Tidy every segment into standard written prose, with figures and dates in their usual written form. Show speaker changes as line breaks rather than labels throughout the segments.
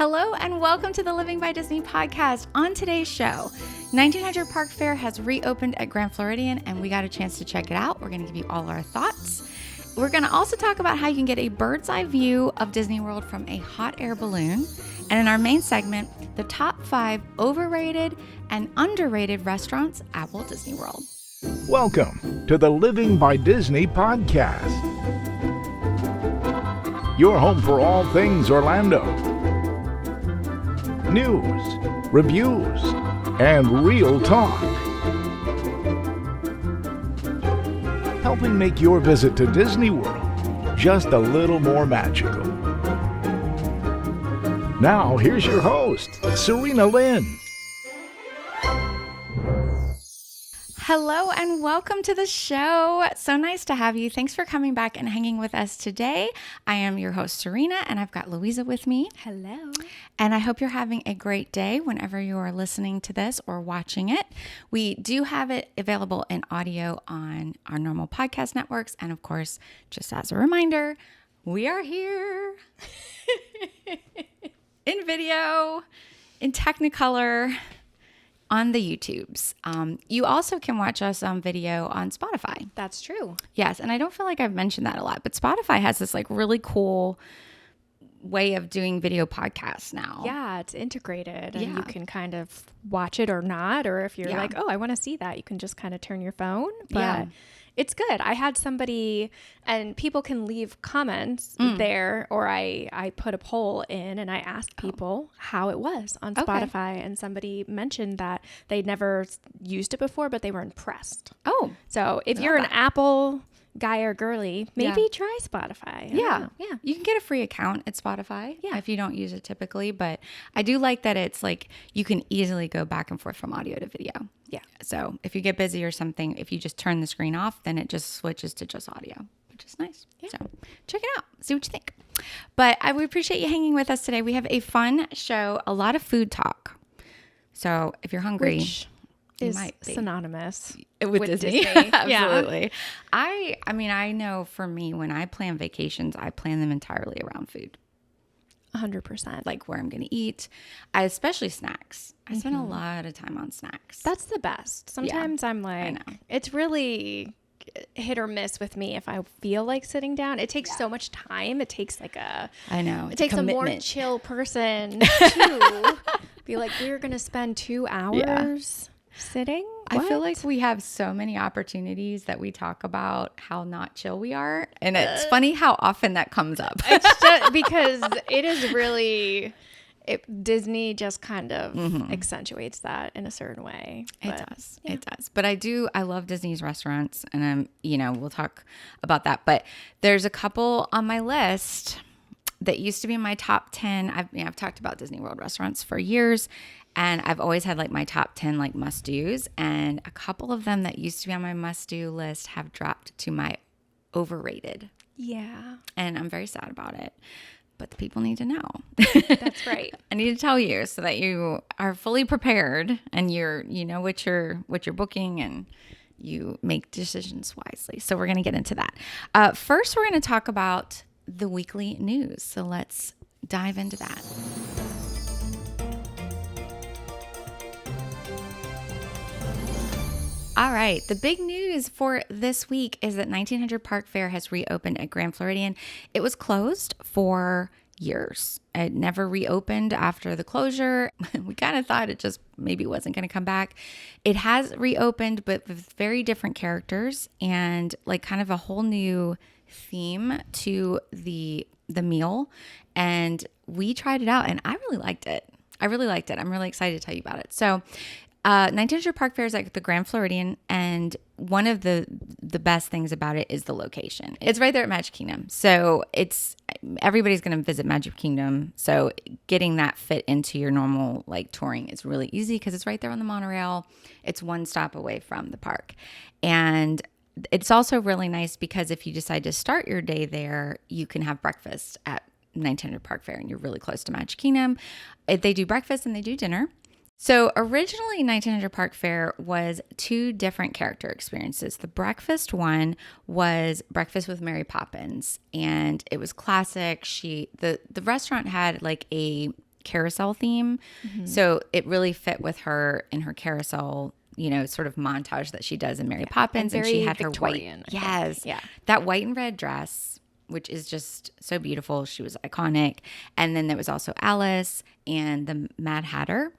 Hello and welcome to the Living by Disney podcast. On today's show, 1900 Park Fair has reopened at Grand Floridian and we got a chance to check it out. We're going to give you all our thoughts. We're going to also talk about how you can get a bird's eye view of Disney World from a hot air balloon. And in our main segment, the top 5 overrated and underrated restaurants at Walt Disney World.
Welcome to the Living by Disney podcast. Your home for all things Orlando. News, reviews, and real talk. Helping make your visit to Disney World just a little more magical. Now, here's your host, Serena Lynn.
Hello and welcome to the show. So nice to have you. Thanks for coming back and hanging with us today. I am your host, Serena, and I've got Louisa with me.
Hello.
And I hope you're having a great day whenever you are listening to this or watching it. We do have it available in audio on our normal podcast networks. And of course, just as a reminder, we are here in video, in Technicolor, on the YouTubes. You also can watch us on video on Spotify.
That's true.
Yes, and I don't feel like I've mentioned that a lot, but Spotify has this like really cool way of doing video podcasts now.
Yeah, it's integrated and
Yeah.
you can kind of watch it or not, or if you're like, oh, I want to see that, you can just kind of turn your phone. But
Yeah.
it's good. I had somebody, and people can leave comments there, or I put a poll in and I asked people how it was on Spotify, and somebody mentioned that they'd never used it before, but they were impressed.
Oh,
So if you're an Apple guy or girly, maybe try Spotify. I don't know. Yeah.
You can get a free account at Spotify
Yeah.
if you don't use it typically, but I do like that it's like you can easily go back and forth from audio to video.
Yeah.
So if you get busy or something, if you just turn the screen off, then it just switches to just audio, which is nice. Yeah. So check it out. See what you think. But I would appreciate you hanging with us today. We have a fun show, a lot of food talk. So if you're hungry,
Which
you
is
might be.
Synonymous
with Disney.
Yeah.
Absolutely. I mean, I know for me, when I plan vacations, I plan them entirely around food,
100%.
like where I'm going to eat. Especially snacks. I spend a lot of time on snacks.
That's the best. Sometimes I'm like,
know.
it's really hit or miss with me if I feel like sitting down. It takes so much time. It takes like
I know.
it takes a more chill person to be like, we're going to spend 2 hours sitting.
I feel
What?
like we have so many opportunities that we talk about how not chill we are. And it's funny how often that comes up.
It's just because it is really, Disney just kind of accentuates that in a certain way.
It does. Yeah. It does. But I love Disney's restaurants, and we'll talk about that. But there's a couple on my list that used to be in my top 10. I've talked about Disney World restaurants for years, and I've always had like my top 10 like must-dos, and a couple of them that used to be on my must-do list have dropped to my overrated.
Yeah.
And I'm very sad about it. But the people need to know.
That's right.
I need to tell you so that you are fully prepared and you know what you're booking and you make decisions wisely. So we're going to get into that. First, we're going to talk about the weekly news. So let's dive into that. All right. The big news for this week is that 1900 Park Fair has reopened at Grand Floridian. It was closed for years. It never reopened after the closure. We kind of thought it just maybe wasn't going to come back. It has reopened, but with very different characters and like kind of a whole new theme to the meal. And we tried it out and I really liked it. I'm really excited to tell you about it. So 1900 Park Fair is like the Grand Floridian, and one of the best things about it is the location. It's right there at Magic Kingdom, so everybody's going to visit Magic Kingdom. So getting that fit into your normal like touring is really easy because it's right there on the monorail. It's one stop away from the park, and it's also really nice because if you decide to start your day there, you can have breakfast at 1900 Park Fair, and you're really close to Magic Kingdom. They do breakfast and they do dinner. So originally 1900 Park Fair was 2 different character experiences. The breakfast one was Breakfast with Mary Poppins, and it was classic. The restaurant had like a carousel theme. So it really fit with her in her carousel, sort of montage that she does in Mary Poppins. And she had
Victorian,
her white. Yes. Yeah. That white and red dress, which is just so beautiful. She was iconic. And then there was also Alice and the Mad Hatter,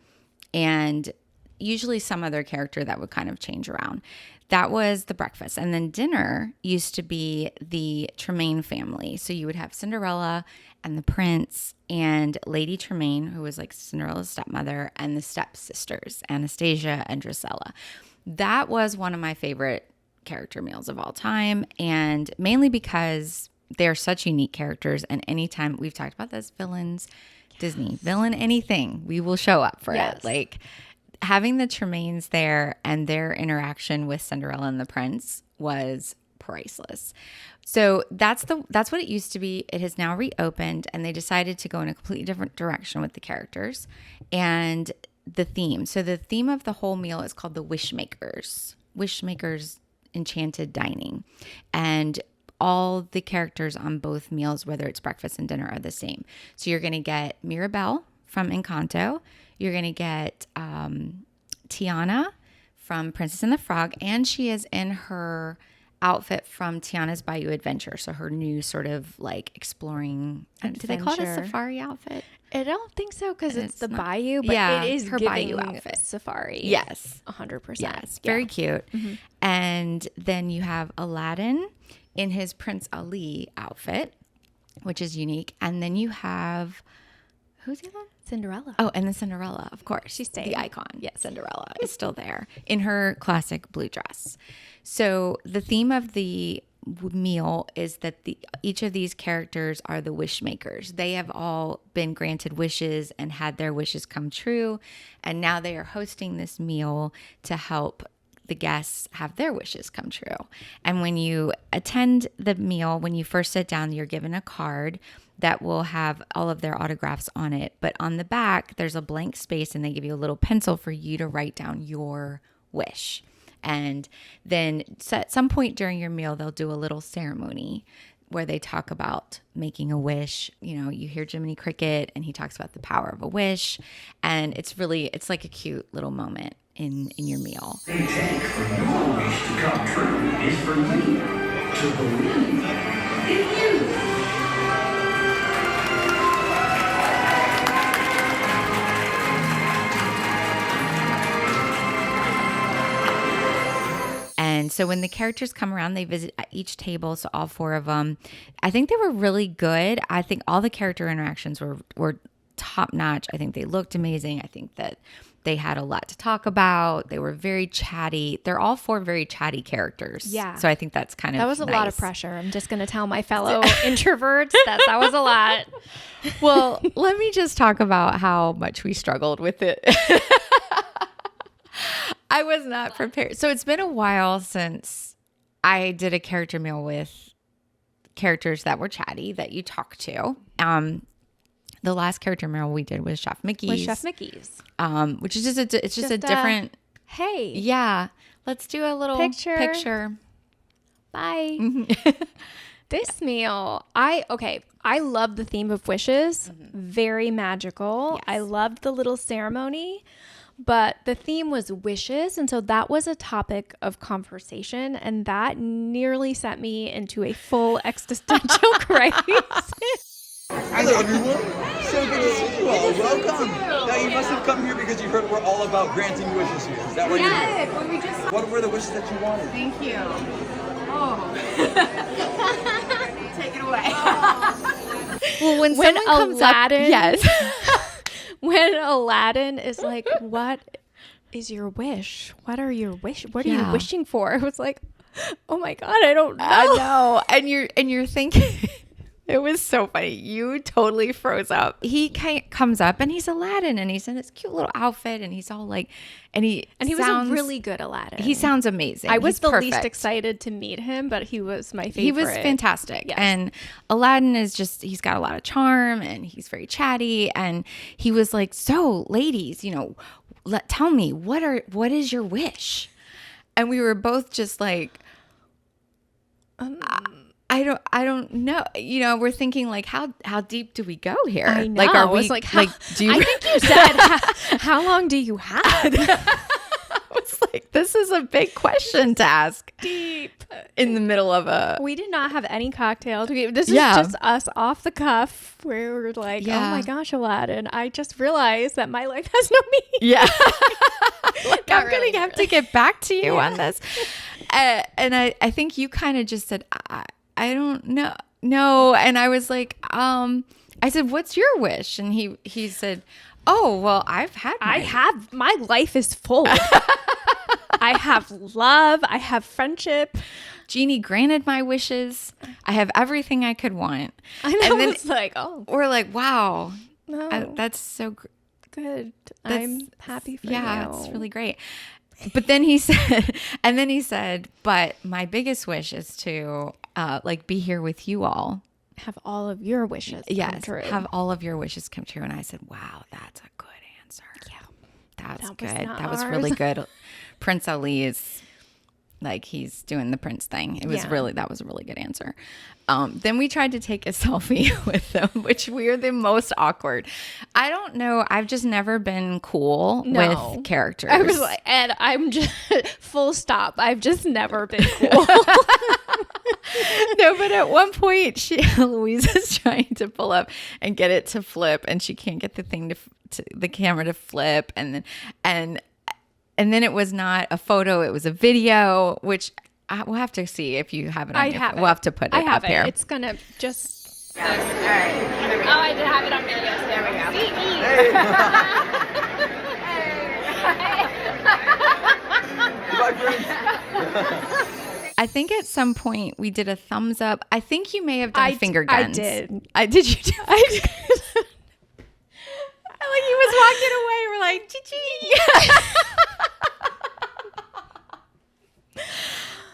and usually some other character that would kind of change around. That was the breakfast. And then dinner used to be the Tremaine family. So you would have Cinderella and the prince and Lady Tremaine, who was like Cinderella's stepmother, and the stepsisters, Anastasia and Drusilla. That was one of my favorite character meals of all time. And mainly because they're such unique characters. And anytime we've talked about this, villains, Disney, villain anything, we will show up for it. Like, having the Tremaines there and their interaction with Cinderella and the prince was priceless. So that's what it used to be. It has now reopened, and they decided to go in a completely different direction with the characters and the theme. So the theme of the whole meal is called the Wishmakers Enchanted Dining. And all the characters on both meals, whether it's breakfast and dinner, are the same. So you're going to get Mirabelle from Encanto. You're going to get Tiana from Princess and the Frog, and she is in her outfit from Tiana's Bayou Adventure. So her new sort of like exploring, do they call it a safari outfit?
I don't think so, because it's the Bayou, but it is
her Bayou outfit.
Safari.
Yes.
100%.
Yes, very cute. Mm-hmm. And then you have Aladdin in his Prince Ali outfit, which is unique. And then you have, who's the other one?
Cinderella.
Oh, and the Cinderella, of course.
She stayed.
The icon. Yes, Cinderella is still there in her classic blue dress. So the theme of the meal is that each of these characters are the wish makers. They have all been granted wishes and had their wishes come true. And now they are hosting this meal to help the guests have their wishes come true. And when you attend the meal, when you first sit down, you're given a card that will have all of their autographs on it. But on the back, there's a blank space, and they give you a little pencil for you to write down your wish. And then at some point during your meal, they'll do a little ceremony where they talk about making a wish. You hear Jiminy Cricket, and he talks about the power of a wish. And it's like a cute little moment in your meal.
They take for your wish to come true is for you to believe in you.
And so when the characters come around, they visit at each table. So all four of them, I think they were really good. I think all the character interactions were top notch. I think they looked amazing. I think that they had a lot to talk about. They were very chatty. They're all four very chatty characters.
Yeah.
So I think that's kind of
That was a
nice.
lot of pressure. I'm just going to tell my fellow introverts that was a lot.
Well, let me just talk about how much we struggled with it. I was not prepared. So it's been a while since I did a character meal with characters that were chatty that you talk to. The last character meal we did was Chef Mickey's. Which is just a different.
Hey.
Yeah. Let's do a little picture.
Bye. This meal, I love the theme of wishes. Very magical.
Yes.
I loved the little ceremony. But the theme was wishes, and so that was a topic of conversation, and that nearly sent me into a full existential crisis.
Hello, everyone. So good to see you all. Welcome. Now, you must have come here because you heard we're all about granting wishes here. Is that what you're here? What were the wishes that you wanted?
Thank you. Oh. Take it away.
Well, when someone comes
Aladdin,
up, yes.
When Aladdin is like, "What is your wish? What are your wish? What are you wishing for?" I was like, "Oh my God, I don't know."
I know, and you're thinking. It was so funny. You totally froze up. He comes up and he's Aladdin, and he's in this cute little outfit, and he's all like, and he
was a really good Aladdin.
He sounds amazing.
I was
He's
the
perfect.
least excited to meet him, but he was my favorite.
He was fantastic.
Yes.
And Aladdin is he's got a lot of charm, and he's very chatty. And he was like, "So ladies, tell me, what is your wish?" And we were both just like, I don't know. You know, we're thinking like, how deep do we go here?
I know.
Like, are we
It's like, how,
do you?
I think you said, how long do you have?
It's like, this is a big question to ask
Deep.
in the middle of a.
We did not have any cocktails. This is
Yeah.
just us off the cuff where we're like,
Yeah.
oh my gosh, Aladdin, I just realized that my life has no meaning.
Yeah. Like, I'm
really,
going to have to get back to you on this. And I think you kind of just said, I don't know. No. And I was like, I said, what's your wish? And he said, oh, well,
My life is full. I have love. I have friendship.
Genie granted my wishes. I have everything I could want.
I know.
And then
It's like, oh,
we're like, wow,
no,
that's so
good.
that's-
I'm happy for you.
yeah, it's really great. But then he said, but my biggest wish is to like be here with you all.
Have all of your wishes come
Yes,
true.
have all of your wishes come true. And I said, wow, that's a good answer.
Yeah.
That's
That was
good.
not
That was
ours.
really good. Prince Ali is like, he's doing the Prince thing. That was a really good answer. Then we tried to take a selfie with them, which we're the most awkward. I don't know. I've just never been cool with characters.
I was like, and I'm just full stop. I've just never been cool.
No, but at one point, Louise is trying to pull up and get it to flip, and she can't get the thing to the camera to flip, and then it was not a photo; it was a video, which we'll have to see if you have it.
I have it.
We'll have to put it
I have
up here.
It's gonna just. All right. Oh, I did have it on video. So there we go.
Goodbye, friends.
I think at some point we did a thumbs up. I think you may have done finger
I
guns.
did.
Did you do? I did. Like he was walking away. We're like, Gigi.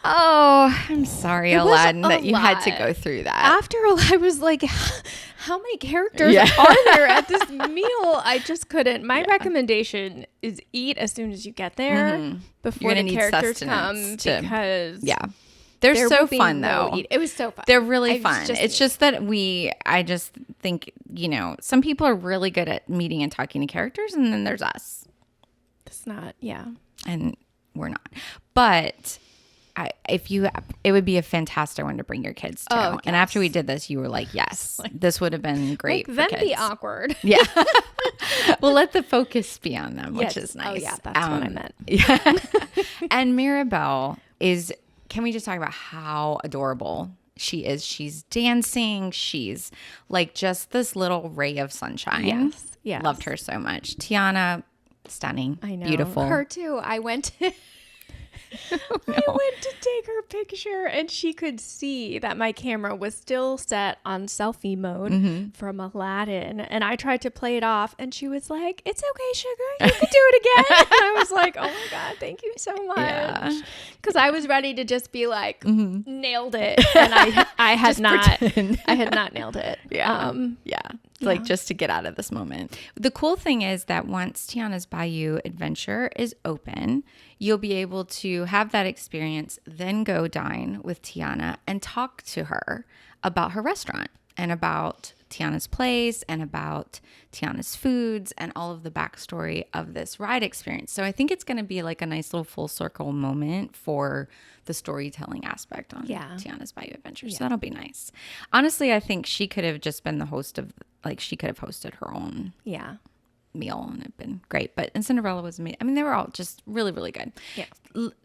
Oh, I'm sorry,
It was
Aladdin,
a
that you had to
lot.
go through that.
After I was like, how many characters
Yeah.
are there at this meal? I just couldn't. My recommendation is eat as soon as you get there before
You're gonna
the
need
characters come
sustenance to-
because
Yeah. They're
there
so
will be
fun,
no
though.
eat. It was so fun.
They're really
I was
fun. It's just that I just think, some people are really good at meeting and talking to characters, and then there's us,
It's not. Yeah.
and we're not. But it would be a fantastic one to bring your kids to.
Oh,
And after we did this, you were like, yes, this would have been great
Like,
for
then
kids.
be awkward.
Yeah. We'll let the focus be on them,
Yes.
which is nice.
Oh, yeah. That's what I meant.
Yeah. And Mirabelle can we just talk about how adorable she is? She's dancing. She's like just this little ray of sunshine.
Yes. Yes.
Loved her so much. Tiana, stunning.
I know.
Beautiful.
Her too. I went to I went to take her picture and she could see that my camera was still set on selfie mode from Aladdin. And I tried to play it off and she was like, it's okay, sugar. You can do it again. And I was like, oh my God, thank you so much.
Yeah.
Because I was ready to just be like, nailed it. And I had
Just
not
pretend.
I had not nailed it.
Yeah. Like just to get out of this moment. The cool thing is that once Tiana's Bayou Adventure is open, you'll be able to have that experience, then go dine with Tiana and talk to her about her restaurant and about Tiana's place and about Tiana's foods and all of the backstory of this ride experience. So I think it's going to be like a nice little full circle moment for the storytelling aspect on Tiana's Bayou Adventure. So that'll be nice. Honestly, I think she could have just been the host of, she could have hosted her own
Yeah.
meal and it'd been great. But and Cinderella was amazing. I mean, they were all just really, really good.
Yeah.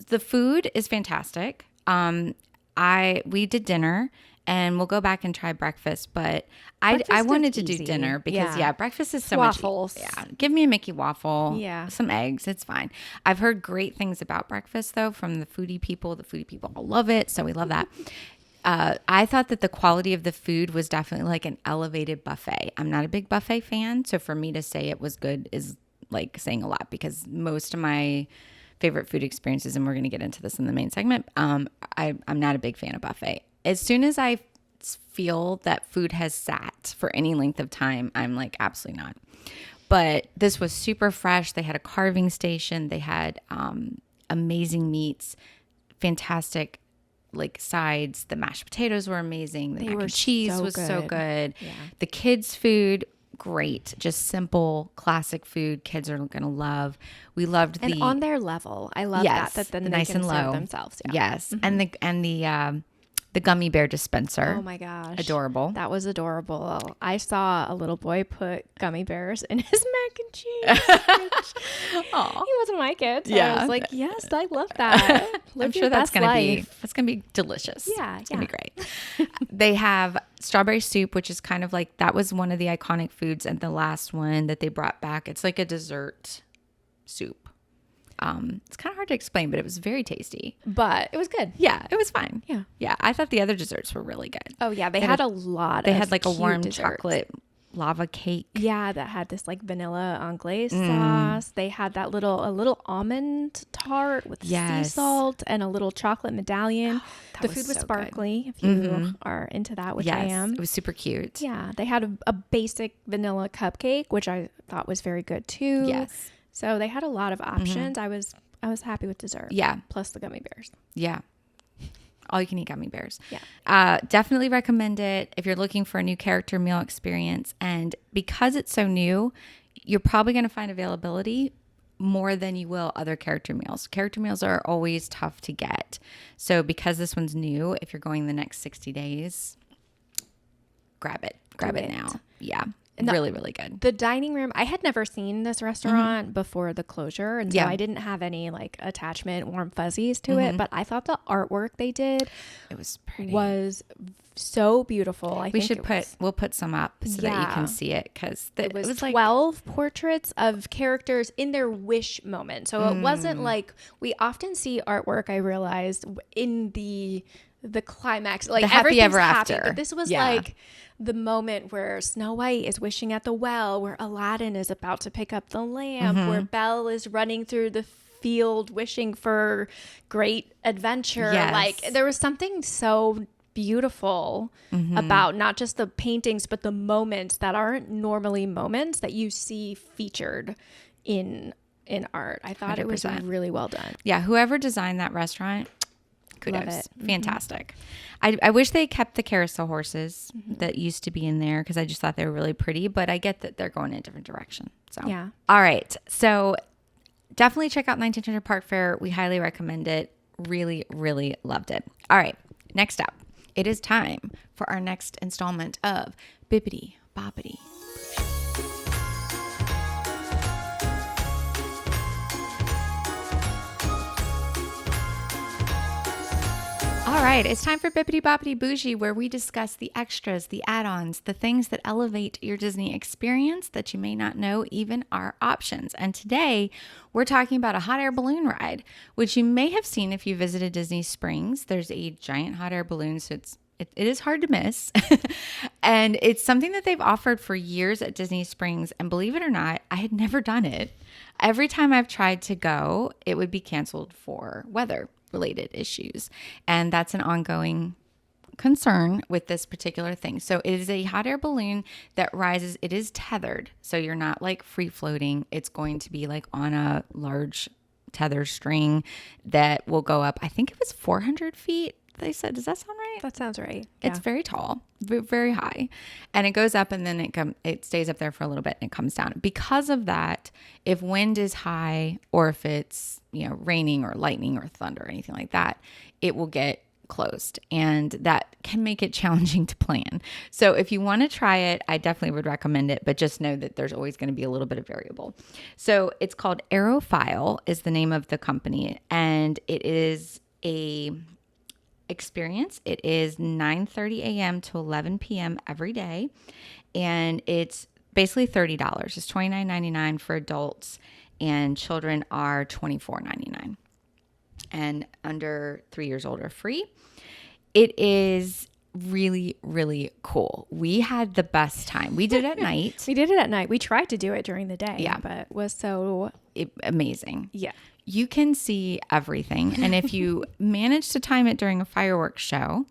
The food is fantastic. We did dinner and we'll go back and try breakfast, but I
Breakfast
wanted
is
to do
easy.
dinner because
Yeah.
breakfast is so
Waffles.
much. Yeah. Give me a Mickey waffle.
Yeah.
Some eggs. It's fine. I've heard great things about breakfast though from the foodie people. The foodie people all love it. So we love that. I thought that the quality of the food was definitely like an elevated buffet. I'm not a big buffet fan. So for me to say it was good is like saying a lot because most of my favorite food experiences, and we're going to get into this in the main segment, I'm not a big fan of buffet. As soon as I feel that food has sat for any length of time, I'm like, absolutely not. But this was super fresh. They had a carving station. They had amazing meats, fantastic like sides. The mashed potatoes were amazing. The
They
mac
were
and cheese
so
was so
good.
good.
Yeah.
The kids' food, great. Just simple, classic food kids are going to love. We loved
And
the
on their level. I love that then
the
they
nice
can
and
serve
low
themselves. Yeah.
Yes, and the gummy bear dispenser.
Oh my gosh.
Adorable.
That was adorable. I saw a little boy put gummy bears in his mac and cheese. He wasn't my kid. So I
Yeah.
was like, yes, I love that. Live
I'm sure
your
that's
best
gonna be delicious.
Yeah,
It's gonna be great. They have strawberry soup, which is kind of like that was one of the iconic foods, and the last one that they brought back. It's like a dessert soup. It's kind of hard to explain, but it was very tasty.
But it was good.
Yeah, it was fine.
Yeah.
Yeah. I thought the other desserts were really good.
Oh yeah, they had a lot.
They
of
had like a
cute
warm
desserts.
chocolate lava cake.
Yeah, that had this like vanilla anglaise sauce. They had a little almond tart with sea
Yes.
salt and a little chocolate medallion. The
was
food was
so good.
sparkly if you are into that, which I
Yes,
am.
it was super cute.
Yeah, they had a basic vanilla cupcake, which I thought was very good too.
Yes.
So they had a lot of options. I was happy with dessert.
Yeah.
Plus the gummy bears.
Yeah. All you can eat gummy bears.
Yeah.
Definitely recommend it if you're looking for a new character meal experience. And because it's so new, you're probably going to find availability more than you will other character meals. Character meals are always tough to get. So because this one's new, if you're going the next 60 days, grab it. Grab it now. Yeah. Really, really good.
The dining room, I had never seen this restaurant before the closure. And so
Yeah.
I didn't have any like attachment, warm fuzzies to it. But I thought the artwork they did
It was pretty.
was so beautiful.
We'll put some up so that you
Yeah.
can see it because
It was
like
12 portraits of characters in their wish moment. So it wasn't like we often see artwork, I realized, in the climax. Like
The happy
everything's
ever
happy,
after.
but this was
Yeah.
like the moment where Snow White is wishing at the well, where Aladdin is about to pick up the lamp, where Belle is running through the field wishing for great adventure.
Yes.
Like there was something so beautiful about not just the paintings but the moments that aren't normally moments that you see featured in art. I thought it was
100%.
really well done.
Yeah, whoever designed that restaurant, kudos.
Love it.
Fantastic. I wish they kept the carousel horses that used to be in there because I just thought they were really pretty, but I get that they're going in a different direction. So
Yeah.
All right. So definitely check out 1900 Park Fair. We highly recommend it. Really, really loved it. All right. Next up, it is time for our next installment of Bibbidi Bobbidi. All right, it's time for Bippity Boppity Bougie, where we discuss the extras, the add-ons, the things that elevate your Disney experience that you may not know even are options. And today, we're talking about a hot air balloon ride, which you may have seen if you visited Disney Springs. There's a giant hot air balloon, so it is hard to miss. And it's something that they've offered for years at Disney Springs. And believe it or not, I had never done it. Every time I've tried to go, it would be canceled for weather-related issues. And that's an ongoing concern with this particular thing. So it is a hot air balloon that rises. It is tethered. So you're not like free floating. It's going to be like on a large tether string that will go up. I think it was 400 feet. They said, does that sound right?
That sounds right.
It's very tall, very high, and it goes up and then it stays up there for a little bit and it comes down. Because of that, if wind is high or if it's raining or lightning or thunder or anything like that, it will get closed, and that can make it challenging to plan. So if you want to try it, I definitely would recommend it, but just know that there's always going to be a little bit of variable. So it's called Aerophile is the name of the company, and it is a experience. It is 9:30 a.m. to 11 p.m. every day, and it's basically $30. It's $29.99 for adults, and children are $24.99, and under 3 years old are free. It is really, really cool. We had the best time. We did it at night.
We did it at night. We tried to do it during the day,
Yeah.
but it was so
Amazing.
yeah.
You can see everything. And if you manage to time it during a fireworks show,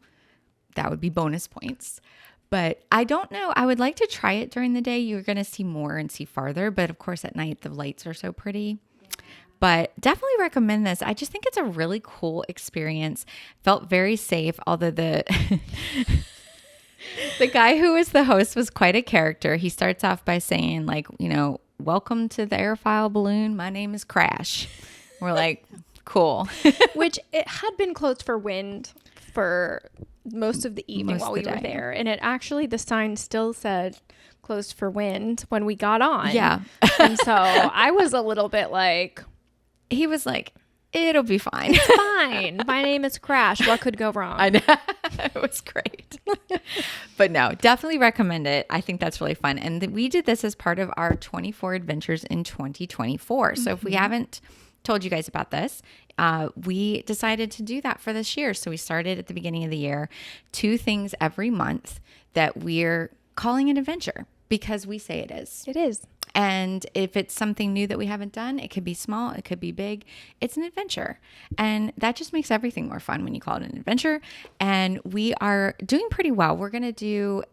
that would be bonus points. But I don't know. I would like to try it during the day. You're going to see more and see farther. But of course, at night, the lights are so pretty. But definitely recommend this. I just think it's a really cool experience. Felt very safe, although the the guy who was the host was quite a character. He starts off by saying, like, welcome to the airfoil balloon. My name is Crash. We're like, cool.
Which it had been closed for wind for most of the evening
Most
while
of
we
the
were
day.
there. And it actually, the sign still said closed for wind when we got on.
Yeah.
And so I was a little bit like,
He was like, it'll be fine.
fine. My name is Crash. What could go wrong?
I know. It was great. But no, definitely recommend it. I think that's really fun. And we did this as part of our 24 adventures in 2024. So if we haven't told you guys about this, we decided to do that for this year. So we started at the beginning of the year, 2 things every month that we're calling an adventure because we say it is.
It is.
And if it's something new that we haven't done, it could be small, it could be big. It's an adventure. And that just makes everything more fun when you call it an adventure. And we are doing pretty well. We're going to do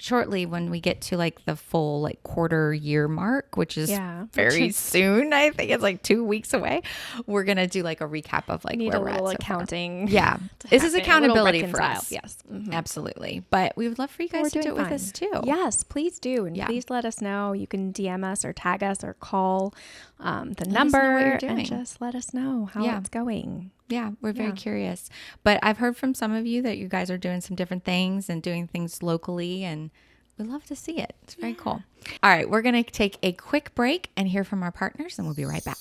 shortly when we get to like the full like quarter year mark, which is very soon. I think it's like 2 weeks away. We're going to do like a recap of like
Need
where
a
we're at
little
so far.
accounting.
Yeah. This is
happen, a little
accountability for
reconcile.
us.
Yes.
Absolutely. But we would love for you guys to do it with us too.
Yes, please do. And
Yeah.
please let us know. You can DM us or tag us or call the
us know what
number
you're doing.
and just let us know how it's going.
Yeah, we're very curious. But I've heard from some of you that you guys are doing some different things and doing things locally, and we love to see it. It's very cool. All right, we're going to take a quick break and hear from our partners, and we'll be right back.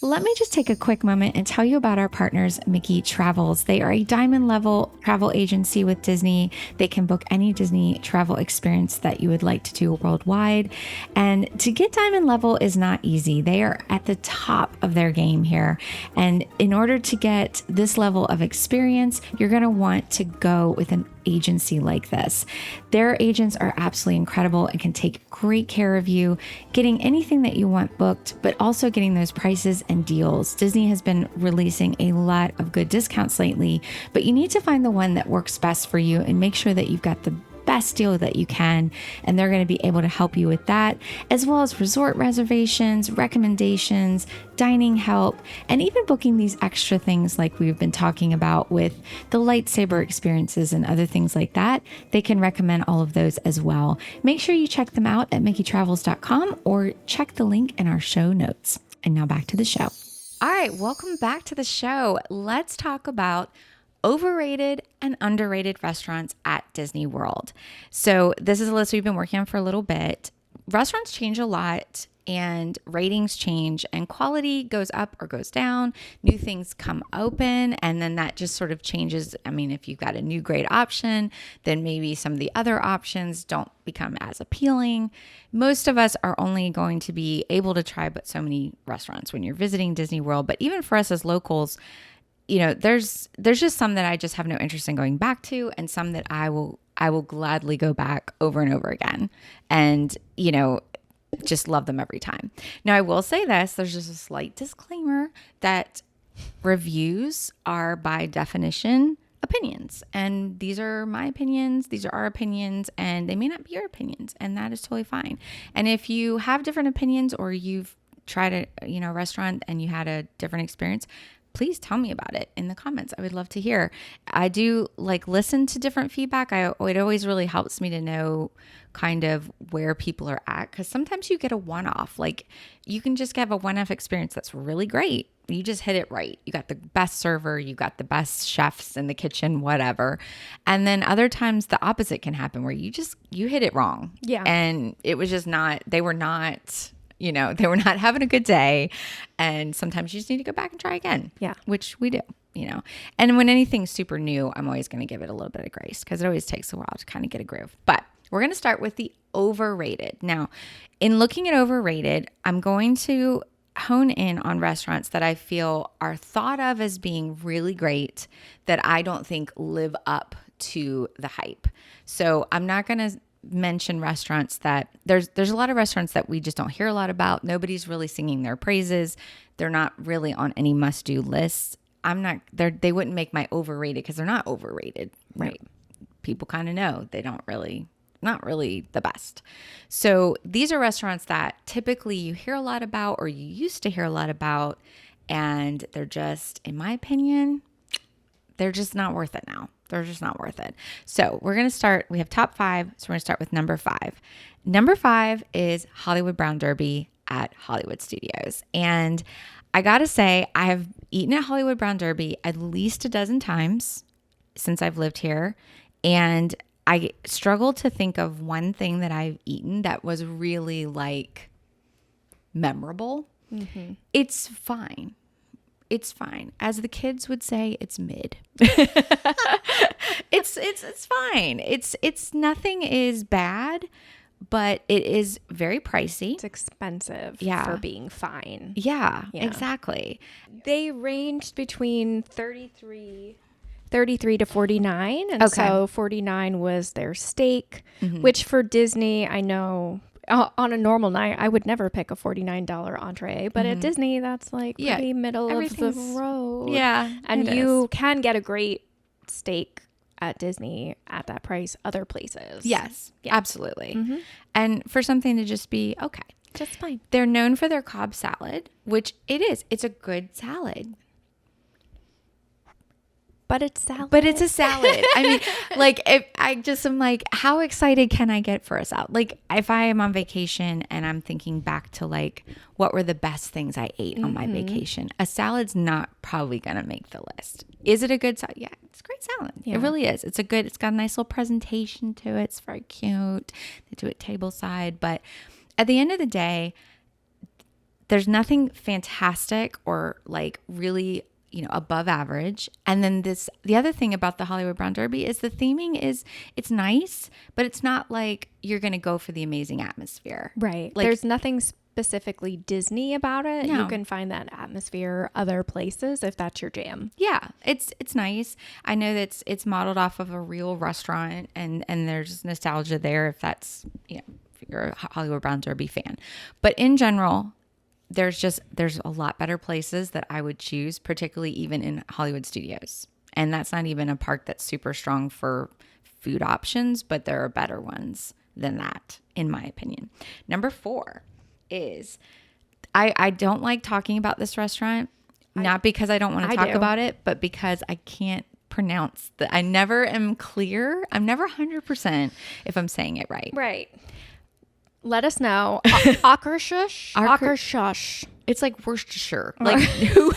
Let me just take a quick moment and tell you about our partners, Mickey Travels. They are a diamond level travel agency with Disney. They can book any Disney travel experience that you would like to do worldwide. And to get diamond level is not easy. They are at the top of their game here. And in order to get this level of experience, you're going to want to go with an agency like this. Their agents are absolutely incredible and can take great care of you, getting anything that you want booked, but also getting those prices and deals. Disney has been releasing a lot of good discounts lately, but you need to find the one that works best for you and make sure that you've got the best deal that you can, and they're going to be able to help you with that, as well as resort reservations, recommendations, dining help, and even booking these extra things like we've been talking about with the lightsaber experiences and other things like that. They can recommend all of those as well. Make sure you check them out at MickeyTravels.com or check the link in our show notes. And now back to the show. All right, welcome back to the show. Let's talk about overrated and underrated restaurants at Disney World. So this is a list we've been working on for a little bit. Restaurants change a lot and ratings change and quality goes up or goes down. New things come open and then that just sort of changes. I mean, if you've got a new great option, then maybe some of the other options don't become as appealing. Most of us are only going to be able to try but so many restaurants when you're visiting Disney World. But even for us as locals, there's just some that I just have no interest in going back to, and some that I will gladly go back over and over again, and just love them every time. Now I will say this: there's just a slight disclaimer that reviews are by definition opinions, and these are my opinions, these are our opinions, and they may not be your opinions, and that is totally fine. And if you have different opinions or you've tried a restaurant and you had a different experience, please tell me about it in the comments. I would love to hear. I do listen to different feedback. It always really helps me to know kind of where people are at, because sometimes you get a one-off. You can just have a one-off experience that's really great. You just hit it right. You got the best server, you got the best chefs in the kitchen, whatever. And then other times the opposite can happen where you hit it wrong. Yeah. And it was just they were not having a good day. And sometimes you just need to go back and try again. Yeah. Which we do, And when anything's super new, I'm always going to give it a little bit of grace because it always takes a while to kind of get a groove. But we're going to start with the overrated. Now, in looking at overrated, I'm going to hone in on restaurants that I feel are thought of as being really great that I don't think live up to the hype. So I'm not going to mention restaurants that there's a lot of restaurants that we just don't hear a lot about. Nobody's really singing their praises. They're not really on any must-do lists. They wouldn't make my overrated because they're not overrated, right? People kind of know they don't really not really the best. So these are restaurants that typically you hear a lot about, or you used to hear a lot about, and they're just, in my opinion, they're just not worth it now. They're just not worth it. So we're going to start, we have top 5. So we're going to start with number 5. Number 5 is Hollywood Brown Derby at Hollywood Studios. And I got to say, I have eaten at Hollywood Brown Derby at least a dozen times since I've lived here. And I struggle to think of one thing that I've eaten that was really like memorable. Mm-hmm. It's fine. It's fine. As the kids would say, it's mid. It's fine. It's nothing is bad, but it is very pricey.
It's expensive
Yeah.
for being fine.
Yeah, exactly.
They ranged between 33 to 49. And
Okay.
so 49 was their steak, which for Disney, I know on a normal night, I would never pick a $49 entree. But at Disney, that's like pretty middle of the
everything's-
road.
Yeah,
And
it
you
is.
can get a great steak at Disney at that price other places.
Yes,
Yeah.
absolutely. And for something to just be okay.
Just fine.
They're known for their Cobb salad, which it is. It's a good salad.
But it's salad.
But it's a salad. I mean, like, if I just am like, how excited can I get for a salad? Like, if I am on vacation and I'm thinking back to like, what were the best things I ate on my vacation? A salad's not probably going to make the list. Is it a good salad? Yeah, it's a great salad.
Yeah.
It really is. It's got a nice little presentation to it. It's very cute. They do it tableside. But at the end of the day, there's nothing fantastic or like really above average. And then the other thing about the Hollywood Brown Derby is the theming it's nice, but it's not like you're going to go for the amazing atmosphere.
Right.
Like,
There's nothing specifically Disney about it.
No.
You can find that atmosphere other places if that's your jam.
yeah, it's nice. I know that it's modeled off of a real restaurant and there's nostalgia there if that's, if you're a Hollywood Brown Derby fan. But in general, there's a lot better places that I would choose, particularly even in Hollywood Studios. And that's not even a park that's super strong for food options, but there are better ones than that, in my opinion. Number 4 is, I don't like talking about this restaurant, not because I don't want to talk
do.
about it, but because I can't pronounce I never am clear. I'm never 100% if I'm saying it right.
Right. Let us know. Akershush.
It's like Worcestershire. Like who?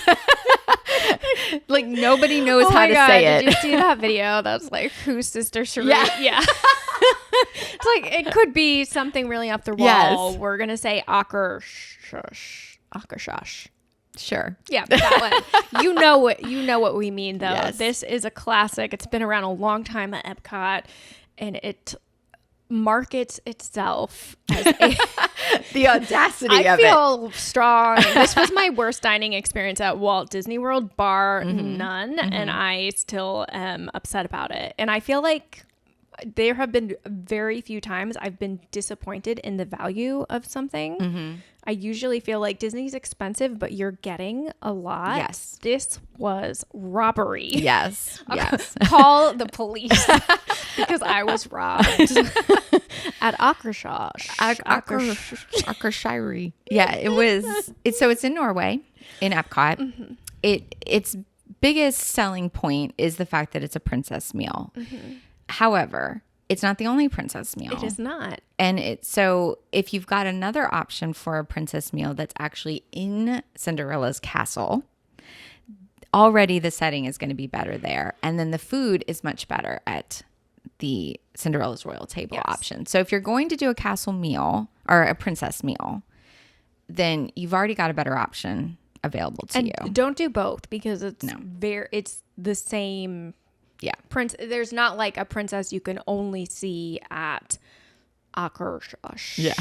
Like nobody knows
Oh
how
my
to
God,
say it.
Did you see that video? That's like whose sister Cherie?
Yeah.
Yeah. It's like it could be something really off the wall.
Yes.
We're gonna say Akershush. Akershush.
Sure.
Yeah, that one. You know what we mean though.
Yes.
This is a classic. It's been around a long time at Epcot, and it markets itself as a
The audacity
I
of it.
feel strong. This was my worst dining experience at Walt Disney World, bar none, and I still am upset about it. And I feel like there have been very few times I've been disappointed in the value of something. I usually feel like Disney's expensive, but you're getting a lot.
Yes.
This was robbery.
Yes. Yes.
Call the police because I was robbed at Akershush.
Akershire. Yeah, it was. It's in Norway, in Epcot. Its biggest selling point is the fact that it's a princess meal. However, it's not the only princess meal.
It is not.
And so if you've got another option for a princess meal that's actually in Cinderella's castle, already the setting is going to be better there. And then the food is much better at the Cinderella's Royal Table option. So if you're going to do a castle meal or a princess meal, then you've already got a better option available to
And
you.
don't do both because it's it's the same
Yeah.
there's not like a princess you can only see at Akershush.
Yeah.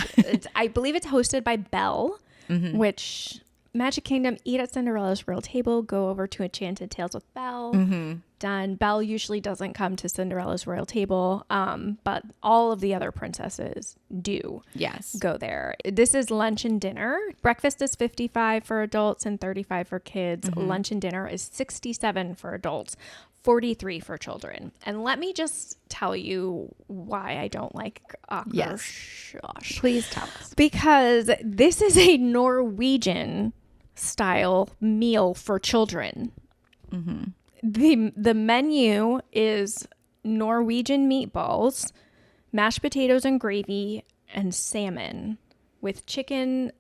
I believe it's hosted by Belle, which Magic Kingdom, eat at Cinderella's Royal Table, go over to Enchanted Tales with Belle. Done. Belle usually doesn't come to Cinderella's Royal Table, but all of the other princesses do.
Yes.
Go there. This is lunch and dinner. Breakfast is $55 for adults and $35 for kids. Lunch and dinner is $67 for adults, $43 for children. And let me just tell you why I don't like
Yes.
Akershosh.
Please tell us.
Because this is a Norwegian style meal for children. The menu is Norwegian meatballs, mashed potatoes and gravy, and salmon with chicken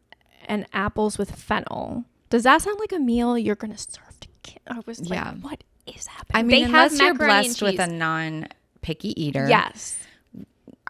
and apples with fennel. Does that sound like a meal you're going to serve to kids? I was like, what is happening?
I mean, unless you're blessed with a non-picky eater.
Yes.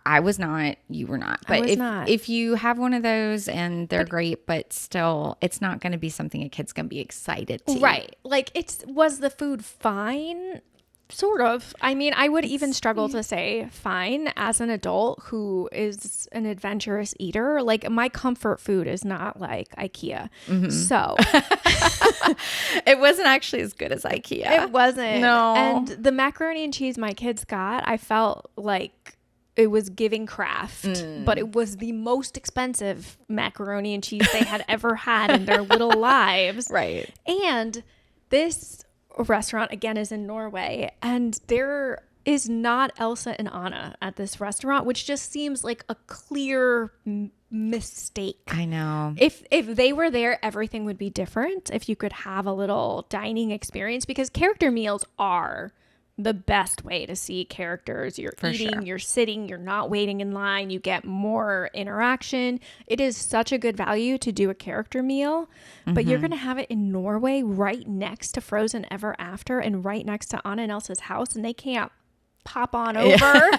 I was not. You were not.
I
But
was not.
if you have one of those and they're great, but still, it's not going to be something a kid's going to be excited to eat.
Right. Like, was the food fine? Sort of. I mean, I would even struggle to say fine as an adult who is an adventurous eater. Like, my comfort food is not like IKEA. So
It wasn't actually as good as IKEA.
it wasn't.
No.
And the macaroni and cheese my kids got, I felt like it was giving Kraft, but it was the most expensive macaroni and cheese they had ever had in their little lives.
Right.
And this restaurant again is in Norway, and there is not Elsa and Anna at this restaurant, which just seems like a clear mistake.
I know.
If they were there, everything would be different. If you could have a little dining experience, because character meals are the best way to see characters. You're eating, you're sitting, you're not waiting in line, you get more interaction. It is such a good value to do a character meal, but you're going to have it in Norway right next to Frozen Ever After and right next to Anna and Elsa's house, and they can't pop on over